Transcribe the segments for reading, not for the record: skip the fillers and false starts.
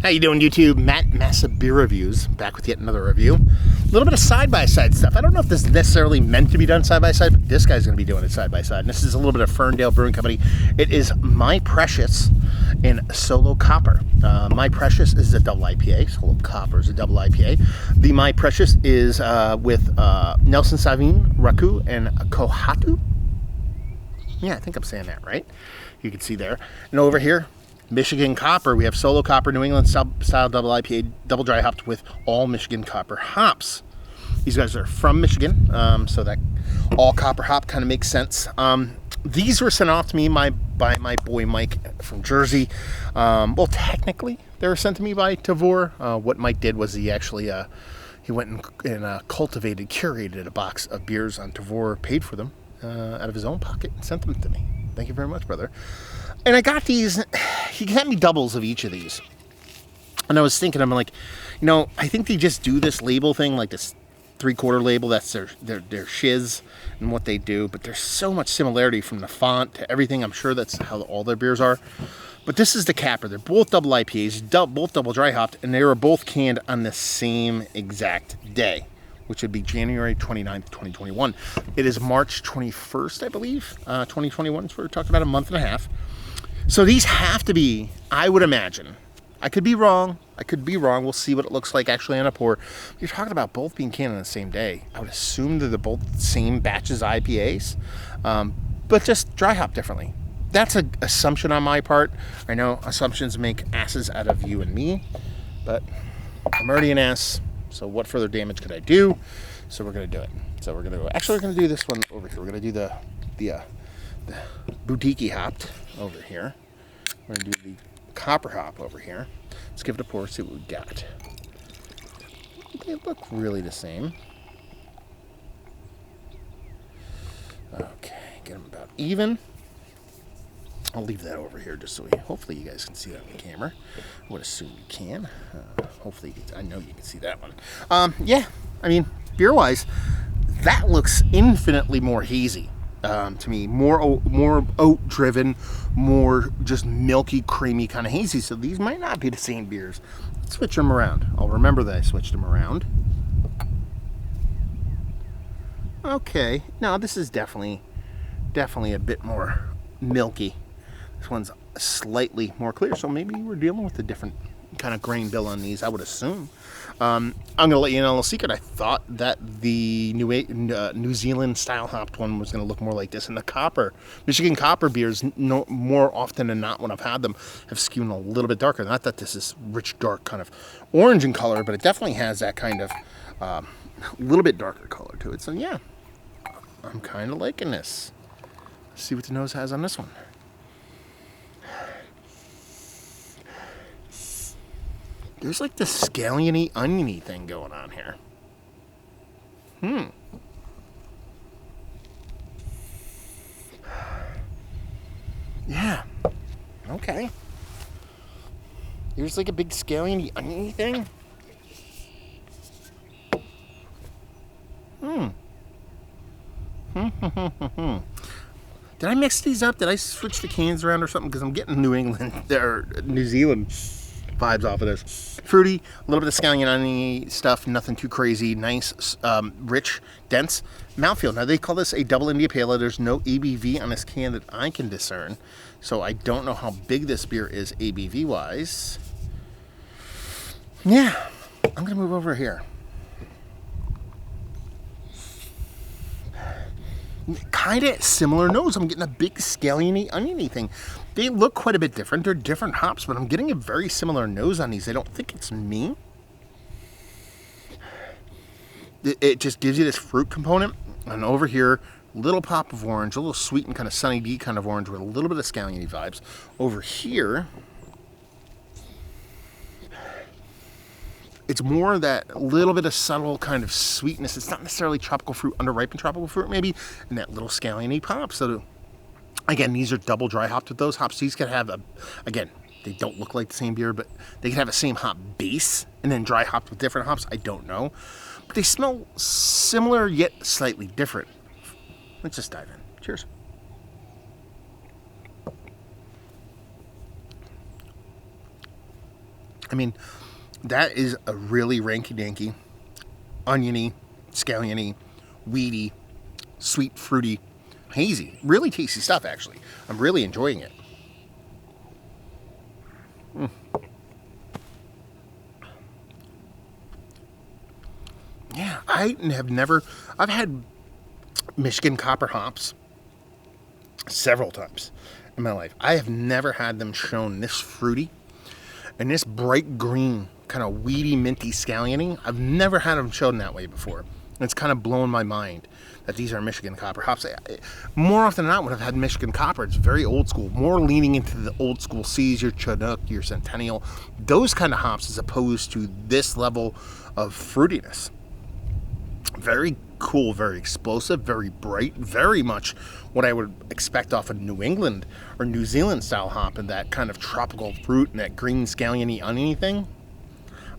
How you doing, YouTube? Matt Massa Beer Reviews, back with yet another review. A little bit of side-by-side stuff. I don't know if this is necessarily meant to be done side-by-side, but this guy's going to be doing it side-by-side. And this is a little bit of Ferndale Brewing Company. It is My Precious in Solo Copper. My Precious is a double IPA. Solo Copper is a double IPA. The My Precious is with Nelson Sauvin, Raku, and Kohatu. Yeah, I think I'm saying that right. You can see there. And over here, Michigan Copper. We have Solo Copper, New England style double IPA, double dry hopped with all Michigan Copper hops. These guys are from Michigan, so that all copper hop kind of makes sense. These were sent off to me by my boy Mike from Jersey. Well, technically, they were sent to me by Tavor. What Mike did was he actually he went and cultivated, curated a box of beers on Tavor, paid for them out of his own pocket, and sent them to me. Thank you very much, brother. And I got these, he sent me doubles of each of these. And I was thinking, I'm like, you know, I think they just do this label thing, like this 3/4 label, that's their shiz and what they do. But there's so much similarity from the font to everything. I'm sure that's how all their beers are. But this is the capper. They're both double IPAs, both double dry hopped, and they were both canned on the same exact day, which would be January 29th, 2021. It is March 21st, I believe, 2021. So we're talking about a month and a half. So these have to be, I would imagine, I could be wrong, we'll see what it looks like actually on a pour. You're talking about both being canned on the same day. I would assume they're both same batches IPAs, but just dry hop differently. That's an assumption on my part. I know assumptions make asses out of you and me, but I'm already an ass, so what further damage could I do? So we're going to do it. So we're going to do this one over here. We're going to do the boutique hopped over here. We're going to do the copper hop over here. Let's give it a pour, see what we got. They look really the same. Okay, get them about even. I'll leave that over here just so hopefully you guys can see that on the camera. I would assume you can. Hopefully, I know you can see that one. Yeah, I mean, beer-wise, that looks infinitely more hazy. To me, more oat driven, more just milky, creamy kind of hazy. So these might not be the same beers. Let's switch them around. I'll remember that I switched them around. Okay, no, this is definitely a bit more milky. This one's slightly more clear, so maybe we're dealing with a different kind of grain bill on these, I would assume. I'm going to let you in on a little secret. I thought that the New Zealand style hopped one was going to look more like this. And the Michigan Copper beers, more often than not when I've had them, have skewed a little bit darker. Not that this is rich, dark kind of orange in color, but it definitely has that kind of little bit darker color to it. So yeah, I'm kind of liking this. Let's see what the nose has on this one. There's like the scalliony, oniony thing going on here. Yeah. Okay. There's like a big scalliony, oniony thing. Did I mix these up? Did I switch the cans around or something? Because I'm getting New Zealand vibes off of this. Fruity, a little bit of scallion oniony stuff, nothing too crazy. Nice, rich, dense mouthfeel. Now they call this a double India Pale Ale. There's no ABV on this can that I can discern, so I don't know how big this beer is ABV wise. Yeah, I'm gonna move over here. Kind of similar nose. I'm getting a big scalliony, oniony thing. They look quite a bit different. They're different hops, but I'm getting a very similar nose on these. I don't think it's me. It just gives you this fruit component. And over here, little pop of orange, a little sweet and kind of Sunny D kind of orange with a little bit of scalliony vibes. Over here, it's more that little bit of subtle kind of sweetness. It's not necessarily tropical fruit, underripened tropical fruit maybe, and that little scalliony pop. So again, these are double dry hopped with those hops. These could have again, they don't look like the same beer, but they could have the same hop base and then dry hopped with different hops. I don't know. But they smell similar yet slightly different. Let's just dive in. Cheers. I mean, that is a really ranky-danky, oniony, scalliony, weedy, sweet, fruity, hazy. Really tasty stuff, actually. I'm really enjoying it. Yeah, I've had Michigan copper hops several times in my life. I have never had them shown this fruity and this bright green, kind of weedy, minty scalliony. I've never had them shown that way before. It's kind of blowing my mind that these are Michigan copper hops. More often than not, when I've had Michigan copper, it's very old school, more leaning into the old school C's, your Chinook, your Centennial, those kind of hops, as opposed to this level of fruitiness. Very cool, very explosive, very bright, very much what I would expect off a New England or New Zealand style hop, and that kind of tropical fruit and that green scalliony oniony thing.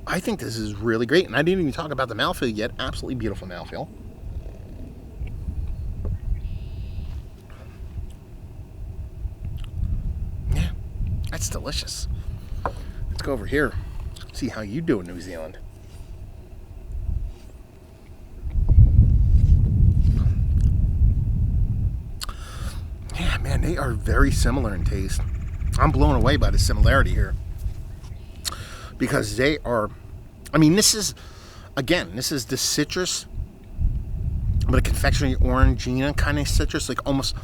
I think this is really great, and I didn't even talk about the mouthfeel yet. Absolutely beautiful mouthfeel. Yeah, that's delicious. Let's go over here, see how you do in New Zealand. Yeah, man, they are very similar in taste. I'm blown away by the similarity here. Because they are, I mean, this is the citrus, but a confectionery orangina kind of citrus, like almost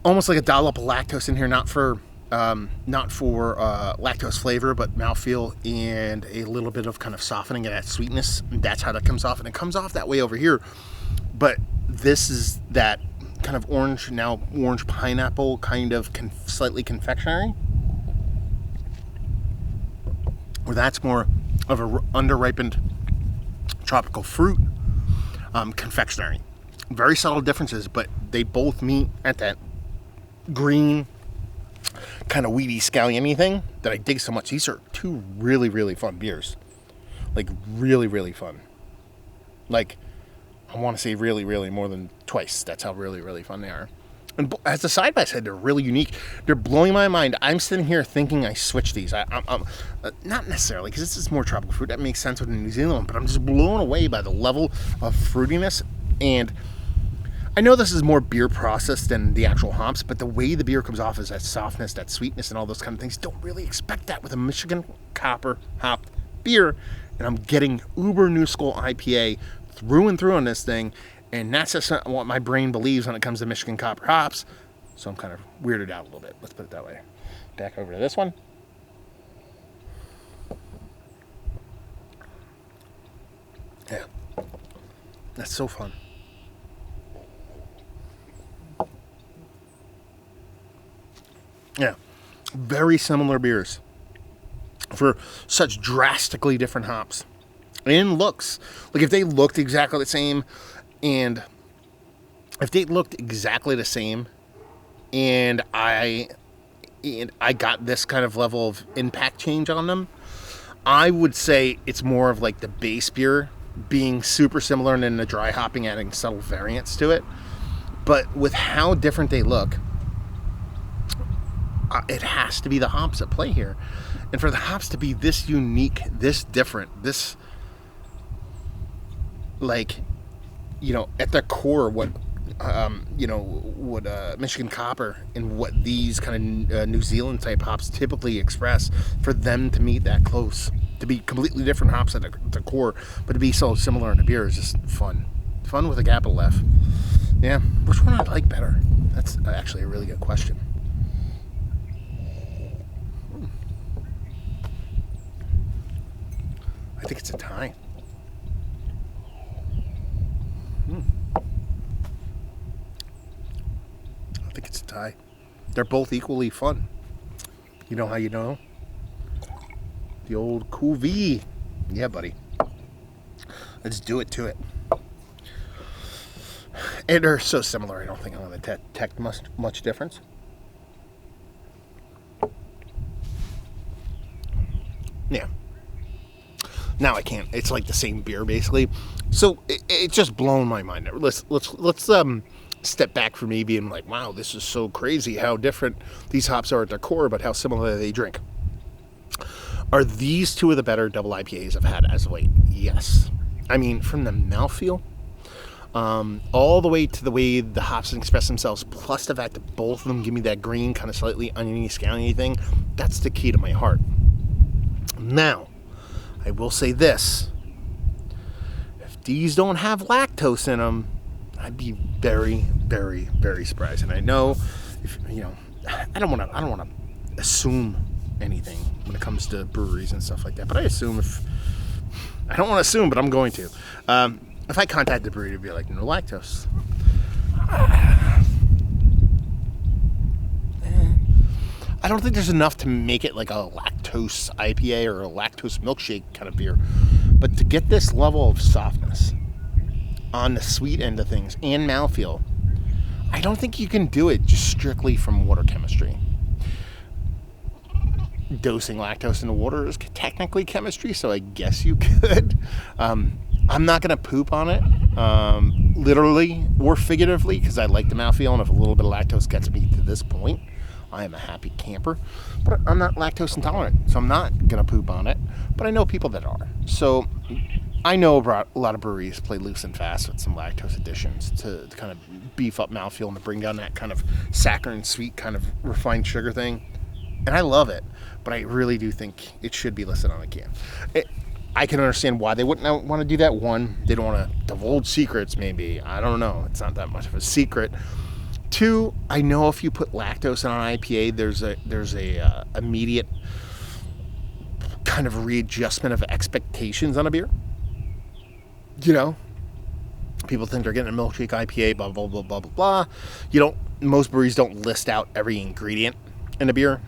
like a dollop of lactose in here, not for lactose flavor, but mouthfeel and a little bit of kind of softening of that sweetness. That's how that comes off, and it comes off that way over here. But this is that kind of orange pineapple, kind of slightly confectionery. Where that's more of a underripened tropical fruit confectionery. Very subtle differences, but they both meet at that green, kind of weedy, scalliony thing that I dig so much. These are two really, really fun beers. Like, really, really fun. Like, I want to say really, really more than twice. That's how really, really fun they are. And as a side-by-side, they're really unique. They're blowing my mind. I'm sitting here thinking I switched these. I'm not necessarily, because this is more tropical fruit. That makes sense with the New Zealand one, but I'm just blown away by the level of fruitiness. And I know this is more beer processed than the actual hops, but the way the beer comes off is that softness, that sweetness, and all those kind of things. Don't really expect that with a Michigan copper hop beer. And I'm getting uber new school IPA through and through on this thing. And that's just what my brain believes when it comes to Michigan copper hops. So I'm kind of weirded out a little bit. Let's put it that way. Back over to this one. Yeah. That's so fun. Yeah. Very similar beers for such drastically different hops. And looks. Like, if they looked exactly the same, and I got this kind of level of impact change on them, I would say it's more of like the base beer being super similar and then the dry hopping adding subtle variants to it. But with how different they look, it has to be the hops at play here. And for the hops to be this unique, this different, this, like, you know, at their core, what Michigan copper and what these kind of New Zealand type hops typically express, for them to meet that close, to be completely different hops at the core, but to be so similar in the beer is just fun. Fun with a capital F. Yeah, which one I like better? That's actually a really good question. I think it's a tie. I think it's a tie. They're both equally fun. You know how you know? The old Cuvée. Yeah, buddy. Let's do it to it. And they're so similar, I don't think I'm going to detect much difference. Yeah. Now I can't. It's like the same beer, basically. So it's just blown my mind. Let's step back from me being like, wow, this is so crazy how different these hops are at their core, but how similar they drink. Are these two of the better double IPAs I've had as of late? Yes. I mean, from the mouthfeel, all the way to the way the hops express themselves, plus the fact that both of them give me that green, kind of slightly oniony, scalliony thing, that's the key to my heart. Now, I will say this. If these don't have lactose in them, I'd be very, very, very surprised. And I know, if I don't want to assume anything when it comes to breweries and stuff like that. But I don't want to assume, but I'm going to. If I contact the brewery, it'd be like, no lactose. I don't think there's enough to make it like a lactose IPA or a lactose milkshake kind of beer. But to get this level of softness on the sweet end of things and mouthfeel, I don't think you can do it just strictly from water chemistry. Dosing lactose in the water is technically chemistry, so I guess you could. I'm not going to poop on it, literally or figuratively, because I like the mouthfeel, and if a little bit of lactose gets me to this point, I am a happy camper. But I'm not lactose intolerant, so I'm not going to poop on it. But I know people that are. So I know a lot of breweries play loose and fast with some lactose additions to kind of beef up mouthfeel and to bring down that kind of saccharine, sweet, kind of refined sugar thing. And I love it, but I really do think it should be listed on a can. I can understand why they wouldn't want to do that. One, they don't want to divulge secrets, maybe. I don't know. It's not that much of a secret. Two, I know if you put lactose on an IPA, there's a immediate kind of readjustment of expectations on a beer. People think they're getting a milkshake IPA, blah, blah, blah, blah, blah, blah. Most breweries don't list out every ingredient in a beer.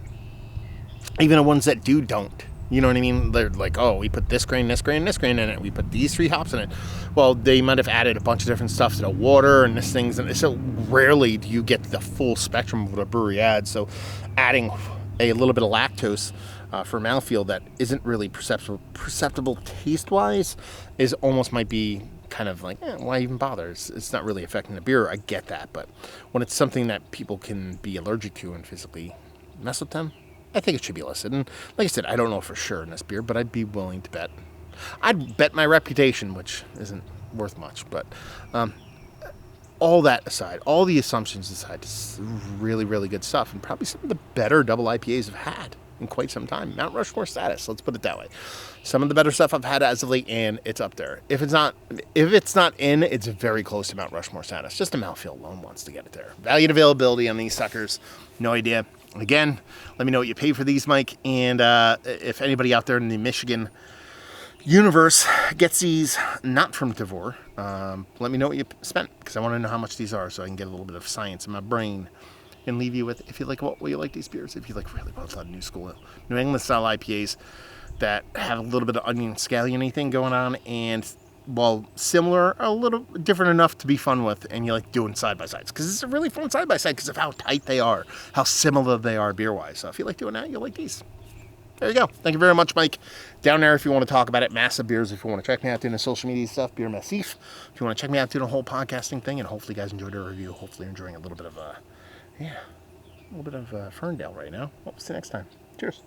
Even the ones that don't. You know what I mean? They're like, oh, we put this grain, this grain, this grain in it. We put these 3 hops in it. Well, they might have added a bunch of different stuff to the water and this things. And so rarely do you get the full spectrum of what a brewery adds. So adding a little bit of lactose for mouthfeel that isn't really perceptible taste-wise is almost might be kind of like, why even bother? It's not really affecting the beer. I get that. But when it's something that people can be allergic to and physically mess with them, I think it should be listed. And like I said, I don't know for sure in this beer, but I'd be willing to bet. I'd bet my reputation, which isn't worth much. But all that aside, all the assumptions aside, this is really, really good stuff. And probably some of the better double IPAs I've had in quite some time. Mount Rushmore status, let's put it that way. Some of the better stuff I've had as of late, and it's up there. If it's not in, it's very close to Mount Rushmore status. Just a mouthfeel alone wants to get it there. Value and availability on these suckers, no idea. Again, let me know what you pay for these, Mike. And if anybody out there in the Michigan universe gets these not from Devore, let me know what you spent, because I want to know how much these are so I can get a little bit of science in my brain and leave you with, if you like what you like these beers, if you like really well done new school New England style IPAs that have a little bit of onion scallion thing going on, and while similar, a little different enough to be fun with, and you like doing side-by-sides. Because it's a really fun side-by-side because of how tight they are, how similar they are beer-wise. So if you like doing that, you'll like these. There you go. Thank you very much, Mike. Down there, if you want to talk about it, Massive Beers. If you want to check me out doing the social media stuff, Beer Massif. If you want to check me out doing the whole podcasting thing, and hopefully you guys enjoyed the review. Hopefully you're enjoying a little bit of Ferndale right now. Well, see you next time. Cheers.